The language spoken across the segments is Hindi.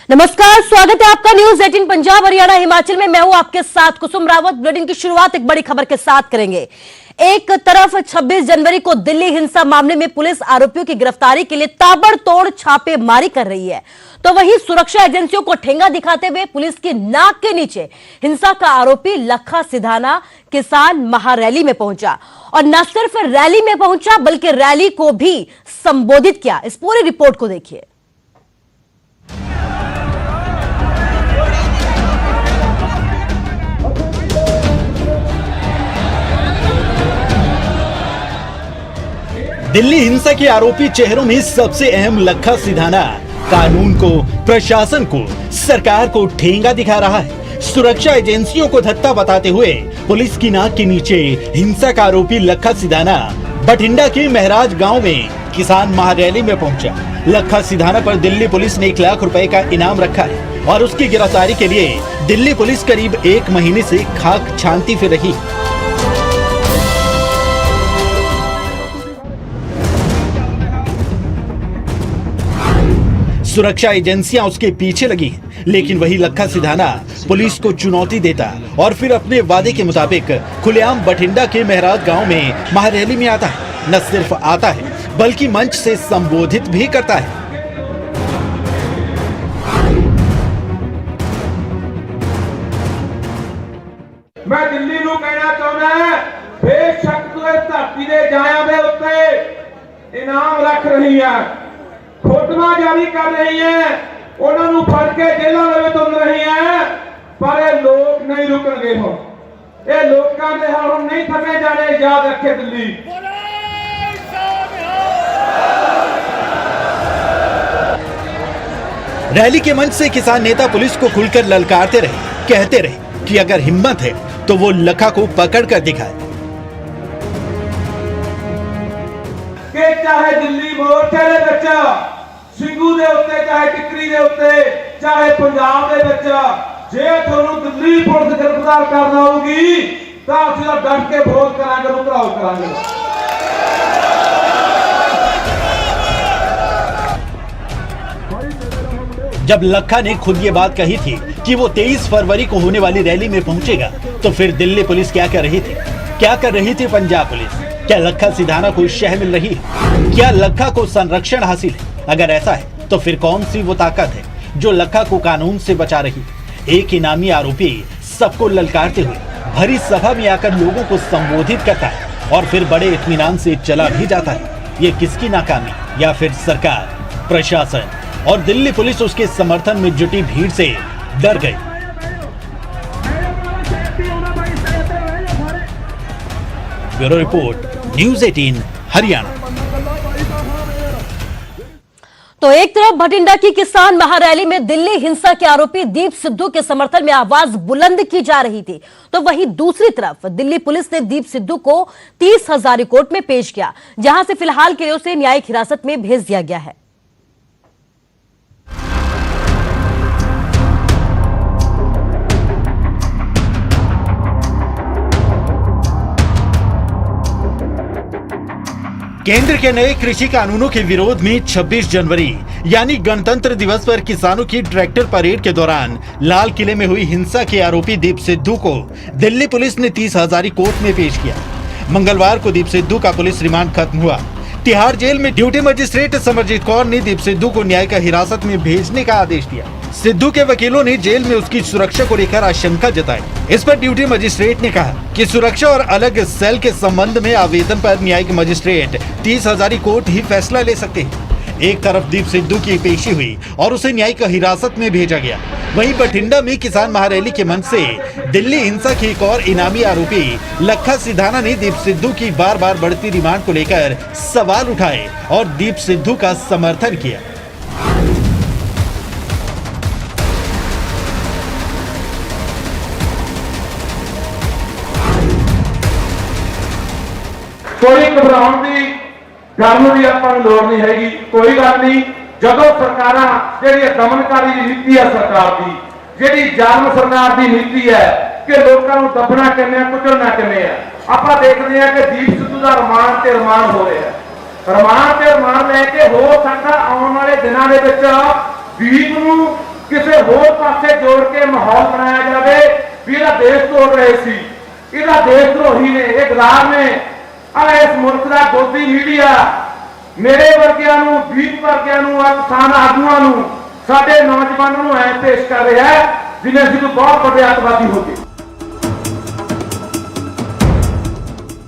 नमस्कार, स्वागत है आपका न्यूज 18 पंजाब हरियाणा हिमाचल में। मैं हूं आपके साथ कुसुम रावत। बुलेटिन की शुरुआत एक बड़ी खबर के साथ करेंगे। एक तरफ 26 जनवरी को दिल्ली हिंसा मामले में पुलिस आरोपियों की गिरफ्तारी के लिए ताबड़तोड़ छापेमारी कर रही है, तो वहीं सुरक्षा एजेंसियों को ठेंगा दिखाते हुए पुलिस की नाक के नीचे हिंसा का आरोपी लखा सिधाना किसान महारैली में पहुंचा और न सिर्फ रैली में पहुंचा बल्कि रैली को भी संबोधित किया। इस पूरी रिपोर्ट को देखिए। दिल्ली हिंसा के आरोपी चेहरों में सबसे अहम लखा सिधाना कानून को, प्रशासन को, सरकार को ठेंगा दिखा रहा है। सुरक्षा एजेंसियों को धत्ता बताते हुए पुलिस की नाक के नीचे हिंसा का आरोपी लखा सिधाना बठिंडा के महराज गांव में किसान महारैली में पहुंचा। लखा सिधाना पर दिल्ली पुलिस ने 1 लाख रुपए का इनाम रखा है और उसकी गिरफ्तारी के लिए दिल्ली पुलिस करीब 1 महीने से खाक छानती फिर रही। सुरक्षा एजेंसियां उसके पीछे लगी हैं, लेकिन वही लखा सिधाना पुलिस को चुनौती देता और फिर अपने वादे के मुताबिक खुलेआम बठिंडा के महराज गांव में महारैली में आता है। न सिर्फ आता है बल्कि मंच से संबोधित भी करता है। मैं दिल्ली ਨੂੰ कहना चाहना है, बेशक तू इस धरती दे जाया दे उत्ते इनाम रख रही है, फोटोआं जारी कर रही है, उन्होंने फड़ के जेलों में तुम रही है, पर ये लोग नहीं रुकणगे। हम ये लोगों के हम नहीं थमे जाने। याद रखे दिल्ली। रैली के मंच से किसान नेता पुलिस को खुलकर ललकारते रहे, कहते रहे कि अगर हिम्मत है तो वो लखा को पकड़ कर दिखाए। कि चाहे दिल्ली मोर्चे दे बच्चा ਸਿੰਘੂ ਦੇ ਉੱਤੇ, ਚਾहे टिकरी ਦੇ ਉੱਤੇ, चाहे पंजाब ਦੇ बच्चा, ਜੇ ਤੁਹਾਨੂੰ दिल्ली पुलिस गिरफ्तार करना होगी तो ਅਸੀਂ डट के विरोध करांगे, रुकराव करांगे। जब लखा ने खुद ये बात कही थी कि वो 23 फरवरी को होने वाली रैली में पहुंचेगा, तो फिर दिल्ली पुलिस क्या कर रही थी? क्या कर रही थी पंजाब पुलिस? क्या लखा सिधाना को शह मिल रही है? क्या लखा को संरक्षण हासिल है? अगर ऐसा है तो फिर कौन सी वो ताकत है जो लखा को कानून से बचा रही? एक इनामी आरोपी सबको ललकारते हुए भरी सभा में आकर लोगों को संबोधित करता है और फिर बड़े इत्मीनान से चला भी जाता है। ये किसकी नाकामी? या फिर सरकार, प्रशासन और दिल्ली पुलिस उसके समर्थन में जुटी भीड़ से डर गई? Bureau report, news 18 Haryana. तो एक तरफ बठिंडा की किसान महारैली में दिल्ली हिंसा के आरोपी दीप सिद्धू के समर्थन में आवाज बुलंद की जा रही थी, तो वहीं दूसरी तरफ दिल्ली पुलिस ने दीप सिद्धू को 30,000 कोर्ट में पेश किया, जहां से फिलहाल के लिए उसे न्यायिक हिरासत में भेज दिया गया है। केंद्र के नए कृषि कानूनों के विरोध में 26 जनवरी यानी गणतंत्र दिवस पर किसानों की ट्रैक्टर परेड के दौरान लाल किले में हुई हिंसा के आरोपी दीप सिद्धू को दिल्ली पुलिस ने 30,000 कोर्ट में पेश किया। मंगलवार को दीप सिद्धू का पुलिस रिमांड खत्म हुआ। तिहाड़ जेल में ड्यूटी मजिस्ट्रेट समरजीत कौर ने दीप सिद्धू को न्यायिक हिरासत में भेजने का आदेश दिया। सिद्धू के वकीलों ने जेल में उसकी सुरक्षा को लेकर आशंका जताई। इस पर ड्यूटी मजिस्ट्रेट ने कहा कि सुरक्षा और अलग सेल के संबंध में आवेदन पर न्यायिक मजिस्ट्रेट 30,000 कोर्ट ही फैसला ले सकते हैं। एक तरफ दीप सिद्धू की पेशी हुई और उसे न्यायिक हिरासत में भेजा गया, वहीं बठिंडा में किसान महारैली के मंच से दिल्ली हिंसा के एक और इनामी आरोपी लखा सिधाना ने दीप सिद्धू की बार बार बढ़ती डिमांड को लेकर सवाल उठाए और दीप सिद्धू का समर्थन किया। कोई घबराउण की गल की आपां नूं लोड़ नहीं हैगी। कोई गल नहीं, जदों सरकारां जिहड़ी दमनकारी नीति है सरकार की, जिहड़ी जालम सरकार की नीति है कि लोगों को दबना किवें, कुचलना किवें है, आपां देखदे हां कि दीप सिद्धू दा रमान ते रमान हो रहा है। रमान ते रमान लैके हो सकदा आउण वाले दिनां दे विच दीप नूं ਕਿਸੇ ਹੋਰ ਪਾਸੇ ਜੋੜ ਕੇ ਮਾਹੌਲ ਬਣਾਇਆ ਜਾਵੇ ਵੀ ਇਹਦਾ ਦੇਸ਼ ਤੋੜ ਰਹੇ ਸੀ, ਇਹਦਾ ਦੇਸ਼ ਧਰੋਹੀ ਨੇ, ਇਹ ਗਦਾਰ ਨੇ। ਆ ਇਸ ਮੁਲਕ ਦਾ ਗੋਦੀ ਮੀਡੀਆ ਮੇਰੇ ਵਰਗਿਆਂ ਨੂੰ, ਵੀਰ ਵਰਗਿਆਂ ਨੂੰ, ਕਿਸਾਨ ਆਗੂਆਂ ਨੂੰ, ਸਾਡੇ ਨੌਜਵਾਨਾਂ ਨੂੰ ਐ ਪੇਸ਼ ਕਰ ਰਿਹਾ ਹੈ ਜਿਵੇਂ ਅਸੀਂ ਕੋਈ ਬਹੁਤ ਵੱਡੇ ਅੱਤਵਾਦੀ ਹੋ ਗਏ।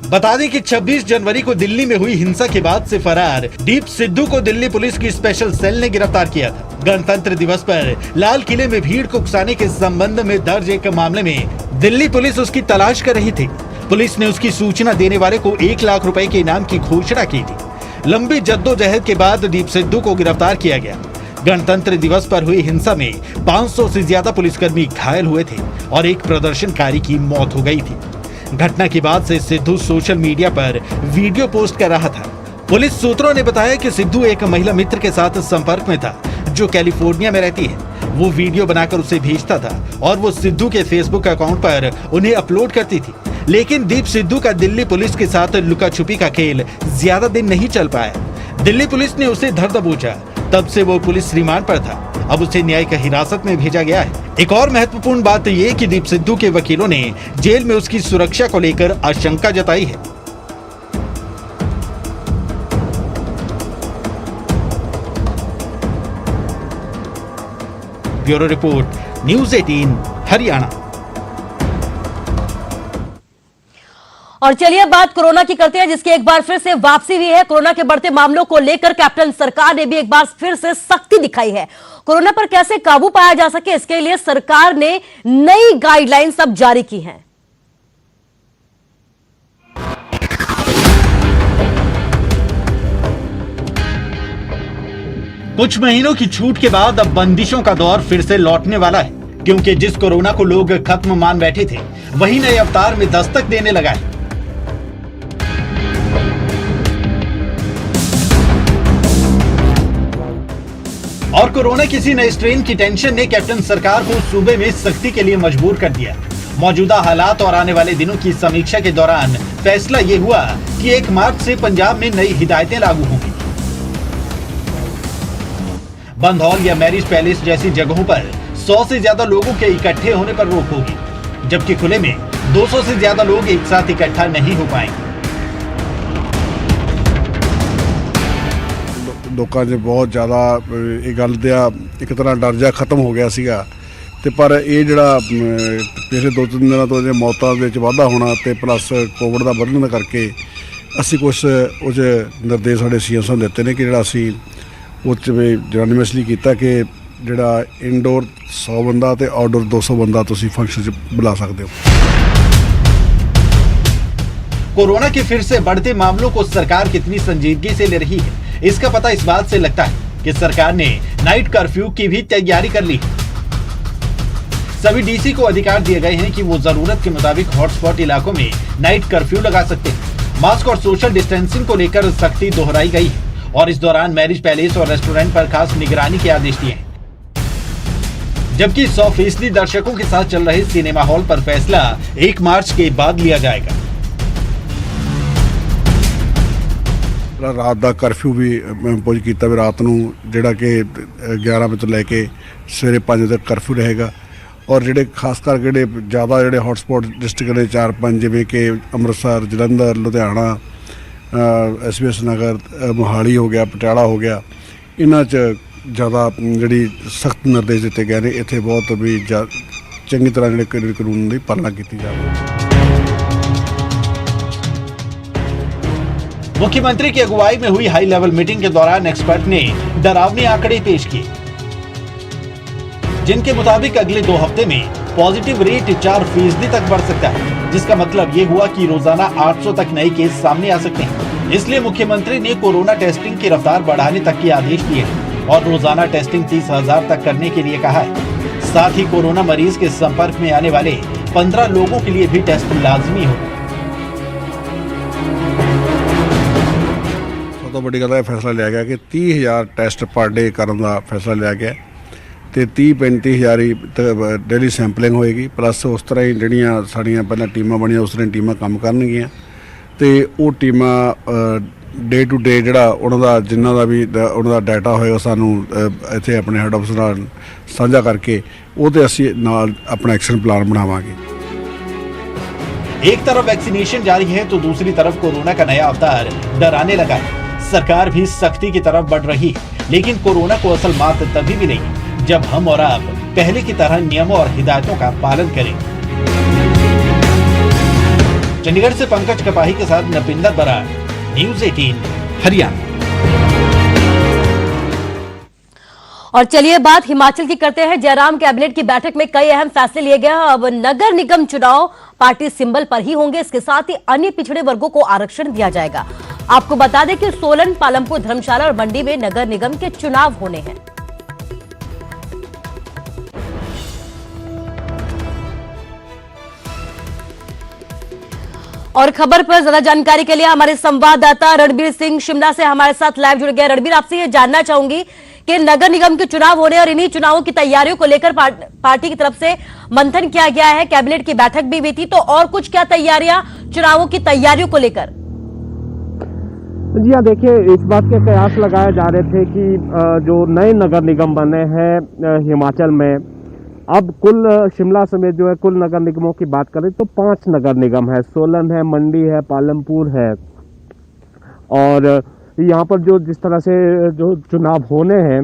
बता दें कि 26 जनवरी को दिल्ली में हुई हिंसा के बाद से फरार दीप सिद्धू को दिल्ली पुलिस की स्पेशल सेल ने गिरफ्तार किया था। गणतंत्र दिवस पर लाल किले में भीड़ को उकसाने के संबंध में दर्ज एक मामले में दिल्ली पुलिस उसकी तलाश कर रही थी। पुलिस ने उसकी सूचना देने वाले को 1 लाख रुपए के इनाम की घोषणा की थी। लंबी जद्दोजहद के बाद दीप सिद्धू को गिरफ्तार किया गया। गणतंत्र दिवस पर हुई हिंसा में 500 से ज्यादा पुलिसकर्मी घायल हुए थे और एक प्रदर्शनकारी की मौत हो गई थी। घटना के बाद से सिद्धू सोशल मीडिया पर वीडियो पोस्ट कर रहा था। पुलिस सूत्रों ने बताया कि सिद्धू एक महिला मित्र के साथ संपर्क में था जो कैलिफोर्निया में रहती है। वो वीडियो बनाकर उसे भेजता था और वो सिद्धू के फेसबुक अकाउंट पर उन्हें अपलोड करती थी। लेकिन दीप सिद्धू का दिल्ली पुलिस के साथ लुका छुपी का खेल ज्यादा दिन नहीं चल पाया। दिल्ली पुलिस ने उसे धर दबोचा, तब से वो पुलिस रिमांड पर था। अब उसे न्यायिक हिरासत में भेजा गया है। एक और महत्वपूर्ण बात यह कि दीप सिद्धू के वकीलों ने जेल में उसकी सुरक्षा को लेकर आशंका जताई है। Bureau report, news 18 Haryana. और चलिए बात कोरोना की करते हैं, जिसकी एक बार फिर से वापसी हुई है। कोरोना के बढ़ते मामलों को लेकर कैप्टन सरकार ने भी एक बार फिर से सख्ती दिखाई है। कोरोना पर कैसे काबू पाया जा सके, इसके लिए सरकार ने नई गाइडलाइंस अब जारी की हैं। कुछ महीनों की छूट के बाद अब बंदिशों का दौर फिर से लौटने वाला है, क्योंकि जिस कोरोना को लोग खत्म मान बैठे थे वही नए अवतार में दस्तक देने लगा है। और कोरोना किसी नए स्ट्रेन की टेंशन ने कैप्टन सरकार को सूबे में सख्ती के लिए मजबूर कर दिया। मौजूदा हालात और आने वाले दिनों की समीक्षा के दौरान फैसला ये हुआ कि 1 मार्च से पंजाब में नई हिदायतें लागू होंगी। बंद हॉल या मैरिज पैलेस जैसी जगहों पर 100 से ज्यादा लोगों के इकट्ठे होने पर रोक होगी, जबकि खुले में 200 से ज्यादा लोग एक साथ इकट्ठा नहीं हो पाएंगे। ਲੋਕਾਂ 'ਚ ਬਹੁਤ ਜ਼ਿਆਦਾ ਇਹ ਗੱਲ ਦਾ ਇੱਕ ਤਰ੍ਹਾਂ ਡਰ ਜਾ ਖਤਮ ਹੋ ਗਿਆ ਸੀਗਾ ਤੇ ਪਰ ਇਹ ਜਿਹੜਾ ਪਿਛਲੇ 2-3 ਦਿਨਾਂ ਤੋਂ ਜੇ ਮੌਤਾਂ ਦੇ ਵਿੱਚ ਵਾਧਾ ਹੋਣਾ ਤੇ ਪਲੱਸ ਕੋਵਿਡ ਦਾ ਵਧਣ ਦਾ ਕਰਕੇ ਅਸੀਂ ਕੁਝ ਉਹ 'ਚ ਨਿਰਦੇਸ਼ ਸਾਡੇ ਸੀਐਮ ਸਾਹਿਬ ਦਿੱਤੇ ਨੇ ਕਿ ਜਿਹੜਾ ਅਸੀਂ ਉਹ 'ਚ ਜਨਾਨੀਮਸਲੀ ਕੀਤਾ ਕਿ ਜਿਹੜਾ ਇਨਡੋਰ 100 ਬੰਦਾ ਤੇ ਆਊਟਡੋਰ 200 ਬੰਦਾ ਤੁਸੀਂ फंक्शन 'ਚ बुला सकते हो। कोरोना के फिर से बढ़ते मामलों को सरकार कितनी संजीदगी से ले रही है, इसका पता इस बात से लगता है कि सरकार ने नाइट कर्फ्यू की भी तैयारी कर ली है। सभी डीसी को अधिकार दिए गए हैं कि वो जरूरत के मुताबिक हॉटस्पॉट इलाकों में नाइट कर्फ्यू लगा सकते हैं। मास्क और सोशल डिस्टेंसिंग को लेकर सख्ती दोहराई गई है और इस दौरान मैरिज पैलेस और रेस्टोरेंट पर खास निगरानी के आदेश दिए हैं। जबकि 100% दर्शकों के साथ चल रहे सिनेमा हॉल पर फैसला 1 मार्च के बाद लिया जाएगा। रात का कर्फ्यू भी इंपोज किया, रात को जोड़ा कि 11 बजे तो लैके सवेरे 5 बजे तक कर्फ्यू रहेगा। और जोड़े खास करके ज़्यादा जोड़े हॉटस्पॉट डिस्ट्रिक्ट ने 4-5 जिमें कि अमृतसर, जलंधर, लुधियाना, SBS नगर, मोहाली हो गया, पटियाला हो गया, इन्हां च ज़्यादा जी सख्त निर्देश दिते गए हैं। इत्थे बहुत भी चंगी तरह जो कानून की पालना की जाए। मुख्यमंत्री की अगुवाई में हुई हाई लेवल मीटिंग के दौरान एक्सपर्ट ने डरावने आंकड़े पेश किए, जिनके मुताबिक अगले 2 हफ्ते में पॉजिटिव रेट 4% तक बढ़ सकता है, जिसका मतलब ये हुआ कि रोजाना 800 तक नए केस सामने आ सकते हैं। इसलिए मुख्यमंत्री ने कोरोना टेस्टिंग की रफ्तार बढ़ाने तक के आदेश दिए हैं और रोजाना टेस्टिंग 30,000 तक करने के लिए कहा है। साथ ही कोरोना मरीज के संपर्क में आने वाले 15 लोगों के लिए भी टेस्ट लाजमी होगा। तो बड़ी गल फैसला लिया गया कि 30,000 टेस्ट पर डे करने का फैसला लिया गया तो 30-35,000 ही डेली सैंपलिंग होएगी। प्लस उस तरह ही जड़ियाँ साड़ियाँ पहले टीमां बनिया उस तरह टीमां काम करनगियां तो वो टीमां ਡੇ ਟੂ ਡੇ ਜਿਹੜਾ ਉਹਨਾਂ ਦਾ ਜਿਨ੍ਹਾਂ ਦਾ ਵੀ ਉਹਨਾਂ ਦਾ ਡਾਟਾ ਹੋਏਗਾ ਸਾਨੂੰ ਇੱਥੇ ਆਪਣੇ ਹੈੱਡ ਆਫਿਸ ਨਾਲ ਸਾਂਝਾ ਕਰਕੇ ਉਹ ਤੇ ਅਸੀਂ ਨਾਲ ਆਪਣਾ ਐਕਸ਼ਨ ਪਲਾਨ ਬਣਾਵਾਂਗੇ। एक तरफ वैक्सीनेशन जारी है तो दूसरी तरफ कोरोना का नया अवतार डराने लगा है। सरकार भी सख्ती की तरफ बढ़ रही है, लेकिन कोरोना को असल मात तभी मिलेगी जब हम और आप पहले की तरह नियमों और हिदायतों का पालन करें। चंडीगढ़ से पंकज कपाही के साथ नपिंदर बराड़, न्यूज़ 18 हरियाणा। और चलिए बात हिमाचल की करते हैं। जयराम कैबिनेट की बैठक में कई अहम फैसले लिए गए। अब नगर निगम चुनाव पार्टी सिंबल पर ही होंगे। इसके साथ ही अन्य पिछड़े वर्गों को आरक्षण दिया जाएगा। आपको बता दें कि सोलन, पालमपुर, धर्मशाला और मंडी में नगर निगम के चुनाव होने हैं। और खबर पर ज्यादा जानकारी के लिए हमारे संवाददाता रणबीर सिंह शिमला से हमारे साथ लाइव जुड़ गए। रणबीर, आपसे ये जानना चाहूंगी कि नगर निगम के चुनाव होने और इन्हीं चुनावों की तैयारियों को लेकर पार्टी की तरफ से मंथन किया गया है। कैबिनेट की बैठक भी हुई थी, तो और कुछ क्या तैयारियां चुनावों की तैयारियों को लेकर? जी हाँ, देखिए, इस बात के कयास लगाए जा रहे थे कि जो नए नगर निगम बने हैं हिमाचल में, अब कुल शिमला समेत जो है कुल नगर निगमों की बात करें तो 5 नगर निगम है। सोलन है, मंडी है, पालमपुर है। और यहाँ पर जो जिस तरह से जो चुनाव होने हैं,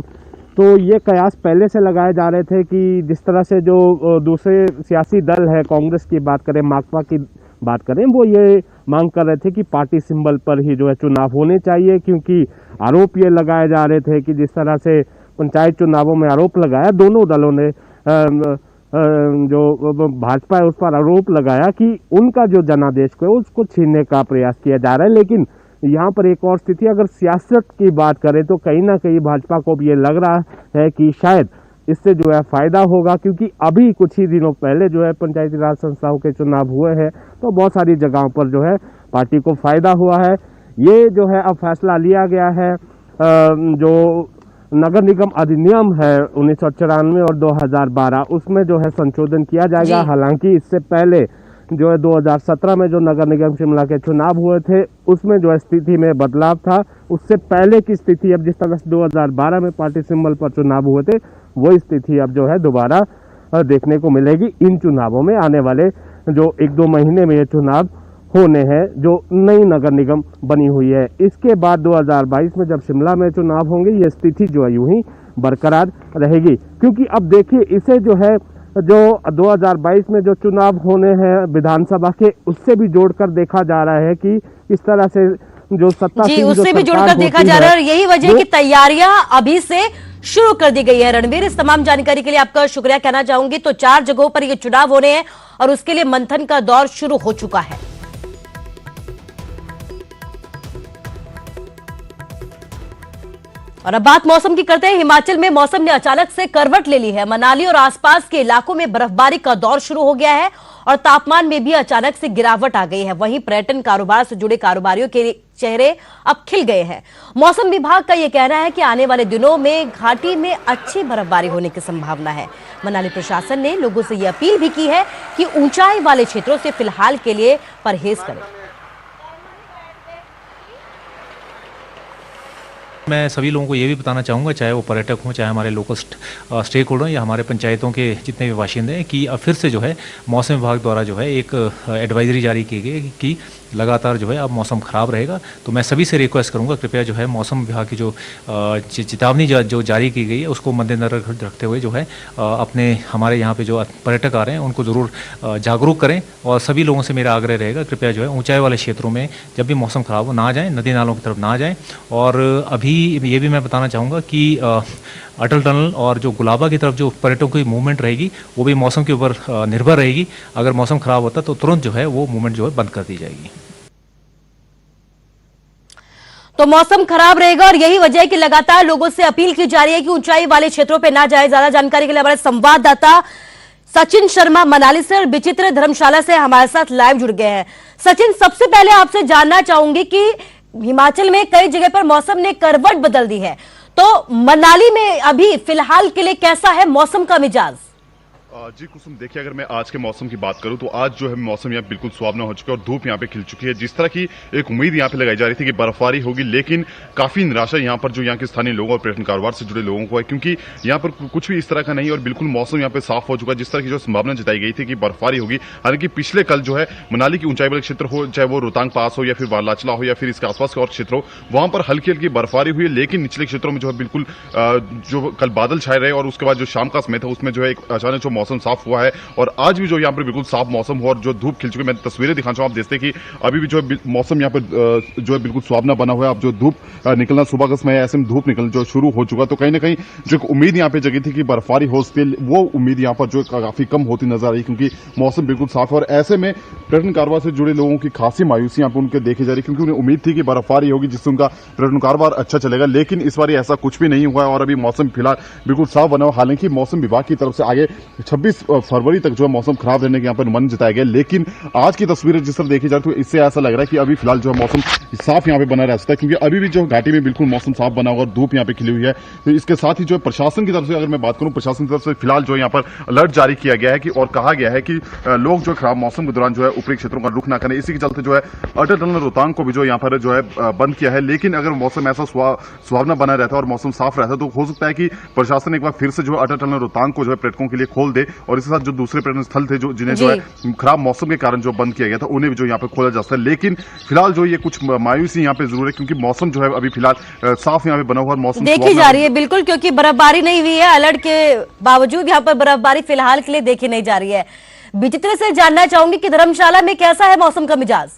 तो ये कयास पहले से लगाए जा रहे थे कि जिस तरह से जो दूसरे सियासी दल है, कांग्रेस की बात करें, माकपा की बात करें, वो ये मांग कर रहे थे कि पार्टी सिंबल पर ही जो है चुनाव होने चाहिए, क्योंकि आरोप ये लगाए जा रहे थे कि जिस तरह से पंचायत चुनावों में आरोप लगाया दोनों दलों ने, जो भाजपा है उस पर आरोप लगाया कि उनका जो जनादेश को है उसको छीनने का प्रयास किया जा रहा है। लेकिन यहाँ पर एक और स्थिति, अगर सियासत की बात करें तो कहीं ना कहीं भाजपा को भी ये लग रहा है कि शायद इससे जो है फायदा होगा, क्योंकि अभी कुछ ही दिनों पहले जो है पंचायती राज संस्थाओं के चुनाव हुए हैं, तो बहुत सारी जगहों पर जो है पार्टी को फायदा हुआ है। ये जो है अब फैसला लिया गया है, जो नगर निगम अधिनियम है 1994 और 2012, उसमें जो है संशोधन किया जाएगा। हालांकि इससे पहले जो है 2017 में जो नगर निगम शिमला के चुनाव हुए थे, उसमें जो है स्थिति में बदलाव था। उससे पहले की स्थिति, अब जिस तरह से 2012 में पार्टी सिंबल पर चुनाव हुए थे, वही स्थिति अब जो है दोबारा देखने को मिलेगी इन चुनावों में। आने वाले जो 1-2 महीने में ये चुनाव होने हैं, जो नई नगर निगम बनी हुई है। इसके बाद 2022 में जब शिमला में चुनाव होंगे, ये स्थिति जो है यूं ही बरकरार रहेगी, क्योंकि अब देखिए इसे जो है जो 2022 में जो चुनाव होने हैं विधानसभा के, उससे भी जोड़कर देखा जा रहा है कि इस तरह से जो सत्ता जी, उससे भी जोड़कर देखा जा रहा है। और यही वजह है कि तैयारियां अभी से शुरू कर दी गई है। रणबीर, इस तमाम जानकारी के लिए आपका शुक्रिया कहना चाहूंगी। तो 4 जगहों पर ये चुनाव होने हैं और उसके लिए मंथन का दौर शुरू हो चुका है। और अब बात मौसम की करते हैं। हिमाचल में मौसम ने अचानक से करवट ले ली है। मनाली और आसपास के इलाकों में बर्फबारी का दौर शुरू हो गया है और तापमान में भी अचानक से गिरावट आ गई है। वहीं पर्यटन कारोबार से जुड़े कारोबारियों के चेहरे अब खिल गए हैं। मौसम विभाग का यह कहना है कि आने वाले दिनों में घाटी में अच्छी बर्फबारी होने की संभावना है। मनाली प्रशासन ने लोगों से यह अपील भी की है कि ऊंचाई वाले क्षेत्रों से फिलहाल के लिए परहेज करें। मैं सभी लोगों को ये भी बताना चाहूँगा, चाहे वो पर्यटक हों, चाहे हमारे लोकल स्टेक होल्डर या हमारे पंचायतों के जितने भी बाशिंदे हैं, कि अब फिर से जो है मौसम विभाग द्वारा जो है एक एडवाइजरी जारी की गई कि लगातार जो है अब मौसम ख़राब रहेगा। तो मैं सभी से रिक्वेस्ट करूंगा, कृपया जो है मौसम विभाग की जो चेतावनी जो जारी की गई है उसको मद्देनजर रखते हुए जो है अपने हमारे यहाँ पे जो पर्यटक आ रहे हैं उनको ज़रूर जागरूक करें। और सभी लोगों से मेरा आग्रह रहेगा, कृपया जो है ऊंचाई वाले क्षेत्रों में जब भी मौसम ख़राब हो ना जाएँ, नदी नालों की तरफ ना जाएँ। और अभी ये भी मैं बताना चाहूँगा कि अटल टनल और जो गुलाबा की तरफ जो पर्यटकों की मूवमेंट रहेगी वो भी मौसम के ऊपर निर्भर रहेगी। अगर मौसम ख़राब होता तो तुरंत जो है वो मूवमेंट जो है बंद कर दी जाएगी। तो मौसम खराब रहेगा और यही वजह है कि लगातार लोगों से अपील की जा रही है कि ऊंचाई वाले क्षेत्रों पर ना जाए। ज्यादा जानकारी के लिए हमारे संवाददाता सचिन शर्मा मनाली से और विचित्र धर्मशाला से हमारे साथ लाइव जुड़ गए हैं। सचिन, सबसे पहले आपसे जानना चाहूंगी कि हिमाचल में कई जगह पर मौसम ने करवट बदल दी है, तो मनाली में अभी फिलहाल के लिए कैसा है मौसम का मिजाज? जी कुसुम, देखिए अगर मैं आज के मौसम की बात करूं तो आज जो है मौसम यहाँ बिल्कुल सुहावना हो चुका है और धूप यहाँ पे खिल चुकी है। जिस तरह की एक उम्मीद यहाँ पे लगाई जा रही थी कि बर्फबारी होगी, लेकिन काफी निराशा यहाँ पर जो यहाँ के स्थानीय लोगों और पर्यटन कारोबार से जुड़े लोगों को है, क्योंकि यहाँ पर कुछ भी इस तरह का नहीं और बिल्कुल मौसम यहाँ पे साफ हो चुका है। जिस तरह की जो संभावना जताई गई थी कि बर्फबारी होगी, हालांकि पिछले कल जो है मनाली की ऊंचाई वाले क्षेत्र हो, चाहे वो रोहतांग पास हो या फिर बालाचला हो या फिर इसके आसपास के और क्षेत्र हो, वहां पर हल्की हल्की बर्फबारी हुई, लेकिन निचले क्षेत्रों में जो है बिल्कुल जो कल बादल छाए रहे और उसके बाद जो शाम का समय था उसमें जो है अचानक जो मौसम साफ हुआ है और आज भी जो यहाँ पर बिल्कुल साफ मौसम हुआ और जो धूप खिल चुकी है। मैं तस्वीरें दिखाना चाहूँ, आप देखते हैं कि अभी भी जो है मौसम यहाँ पर जो है बिल्कुल सुहावना बना हुआ है। अब जो धूप निकलना सुबह का समय ऐसे में धूप निकलना जो शुरू हो चुका, तो कहीं ना कहीं जो उम्मीद यहाँ पे जगी थी कि बर्फबारी हो सकती है, वो उम्मीद यहाँ पर जो काफी कम होती नजर आ रही, क्योंकि मौसम बिल्कुल साफ है और ऐसे में पर्यटन कारोबार से जुड़े लोगों की खासी मायूसी यहाँ पे उनके देखे जा रही, क्योंकि उन्हें उम्मीद थी कि बर्फबारी होगी जिससे उनका पर्यटन कारोबार अच्छा चलेगा, लेकिन इस बार ऐसा कुछ भी नहीं हुआ है और अभी मौसम फिलहाल बिल्कुल साफ बना हुआ। हालांकि मौसम विभाग की तरफ से आगे 26 फरवरी तक जो है मौसम खराब रहने के यहाँ पर अनुमान जताया गया, लेकिन आज की तस्वीरें जिस तरह देखी जाए तो इससे ऐसा लग रहा है कि अभी फिलहाल जो है मौसम साफ यहाँ पे बना रह सकता है, क्योंकि अभी भी जो घाटी में बिल्कुल मौसम साफ बना हुआ और धूप यहाँ पे खिली हुई है। तो इसके साथ ही जो है प्रशासन की तरफ से अगर मैं बात करूं, प्रशासन की तरफ से फिलहाल जो यहाँ पर अलर्ट जारी किया गया है कि और कहा गया है कि लोग जो खराब मौसम के दौरान जो है ऊपरी क्षेत्रों का रुख ना करें। इसी के चलते जो है अटल टनल रोहतांग को भी जो यहाँ पर जो है बंद किया है, लेकिन अगर मौसम ऐसा सुहावना बना रहता है और मौसम साफ रहता है तो हो सकता है कि प्रशासन एक बार फिर से जो अटल टनल रोहतांग को जो है पर्यटकों के लिए खोल दे और इसके साथ जो दूसरे पर्यटन स्थल थे जो जिन्हें जो है खराब मौसम के कारण जो बंद किया गया था उन्हें भी जो यहाँ पे खोला जा सकता है। लेकिन फिलहाल जो ये कुछ मायूसी यहाँ पे जरूर है, क्योंकि मौसम जो है अभी फिलहाल साफ यहाँ पे बना हुआ मौसम देखी जा रही है बिल्कुल, क्योंकि बर्फबारी नहीं हुई है। अलर्ट के बावजूद यहाँ पर बर्फबारी फिलहाल के लिए देखी नहीं जा रही है। विचित्र से जानना चाहूंगी कि धर्मशाला में कैसा है मौसम का मिजाज?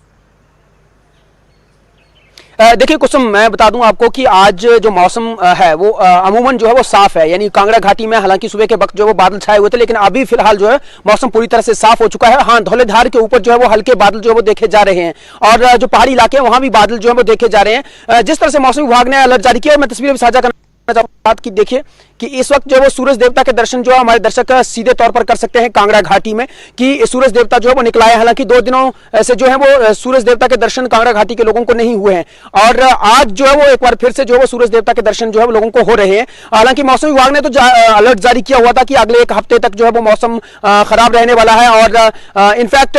देखिए कुसुम, मैं बता दूं आपको कि आज जो मौसम है वो अमूमन जो है वो साफ है, यानी कांगड़ा घाटी में हालांकि सुबह के वक्त जो है वो बादल छाए हुए थे, लेकिन अभी फिलहाल जो है मौसम पूरी तरह से साफ हो चुका है। हाँ, धौलेधार के ऊपर जो है वो हल्के बादल जो है वो देखे जा रहे हैं और जो पहाड़ी इलाके हैं वहां भी बादल जो है वो देखे जा रहे हैं। जिस तरह से मौसम विभाग ने अलर्ट जारी किया, मैं तस्वीरें भी साझा करना चाहूंगा बात की। देखिए कि इस वक्त जो है वो सूरज देवता के दर्शन जो है हमारे दर्शक सीधे तौर पर कर सकते हैं कांगड़ा घाटी में, कि सूरज देवता जो है वो निकला है। हालांकि 2 दिनों से जो है वो सूरज देवता के दर्शन कांगड़ा घाटी के लोगों को नहीं हुए हैं और आज जो है वो एक बार फिर से जो है वो सूरज देवता के दर्शन जो है वो लोगों को हो रहे हैं। हालांकि मौसम विभाग ने तो अलर्ट जारी किया हुआ था कि अगले 1 हफ्ते तक जो है वो मौसम खराब रहने वाला है और इनफैक्ट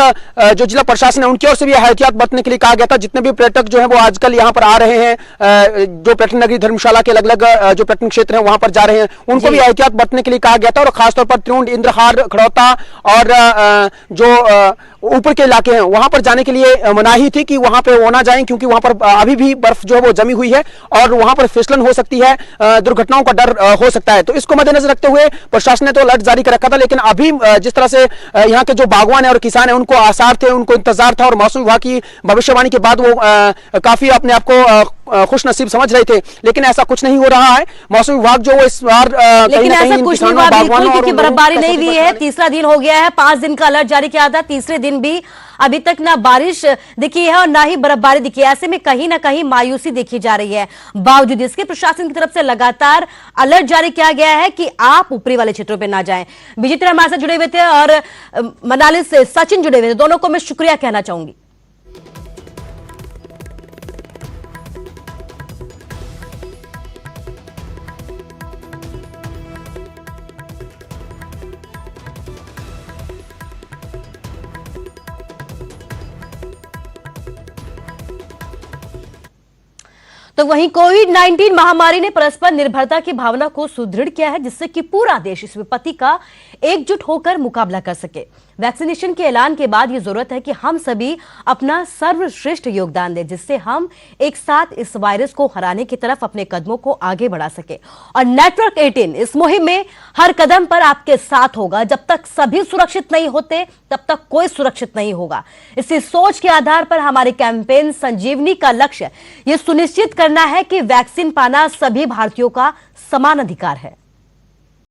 जो जिला प्रशासन है उनकी ओर से भी एहतियात बरतने के लिए कहा गया था। जितने भी पर्यटक जो है वो आजकल यहाँ पर आ रहे हैं, जो पर्यटन नगरी धर्मशाला के अलग अलग जो पर्यटन क्षेत्र है वहां पर जा रहे हैं, उनको भी एहतियात बरतने के लिए कहा गया था और खासतौर पर त्रिउंड, इंद्रहार, खड़ौता और जो ऊपर के इलाके हैं वहां पर जाने के लिए मनाही थी कि वहां पे वो ना जाएं, क्योंकि वहां पर अभी भी बर्फ जो है वो जमी हुई है और वहां पर फिसलन हो सकती है, दुर्घटनाओं का डर हो सकता है। तो इसको मद्देनजर रखते हुए प्रशासन ने तो अलर्ट जारी कर रखा था, लेकिन अभी जिस तरह से यहाँ के जो बागवान है और किसान है उनको आसार थे, उनको इंतजार था और मौसम विभाग की भविष्यवाणी के बाद वो काफी अपने आप को खुश नसीब समझ रहे थे, लेकिन ऐसा कुछ नहीं हो रहा है। मौसम विभाग जो इस बार लेकिन ऐसा कुछ नहीं हुआ बिल्कुल, क्योंकि बर्फबारी नहीं हुई है। तीसरा दिन हो गया है, 5 दिन का अलर्ट जारी किया था, तीसरे दिन भी अभी तक ना बारिश दिखी है और ना ही बर्फबारी दिखी है। ऐसे में कहीं ना कहीं मायूसी देखी जा रही है। बावजूद इसके प्रशासन की तरफ से लगातार अलर्ट जारी किया गया है कि आप ऊपरी वाले क्षेत्रों पर ना जाएं। विचित्र हमारे साथ जुड़े हुए थे और मनाली से सचिन जुड़े हुए थे, दोनों को मैं शुक्रिया कहना चाहूंगी। तो वहीं कोविड-19 महामारी ने परस्पर निर्भरता की भावना को सुदृढ़ किया है, जिससे कि पूरा देश इस विपत्ति का एकजुट होकर मुकाबला कर सके। वैक्सीनेशन के ऐलान के बाद ये जरूरत है कि हम सभी अपना सर्वश्रेष्ठ योगदान दें, जिससे हम एक साथ इस वायरस को हराने की तरफ अपने कदमों को आगे बढ़ा सके। और नेटवर्क 18 इस मुहिम में हर कदम पर आपके साथ होगा। जब तक सभी सुरक्षित नहीं होते तब तक कोई सुरक्षित नहीं होगा। इसी सोच के आधार पर हमारे कैंपेन संजीवनी का लक्ष्य ये सुनिश्चित करना है कि वैक्सीन पाना सभी भारतीयों का समान अधिकार है।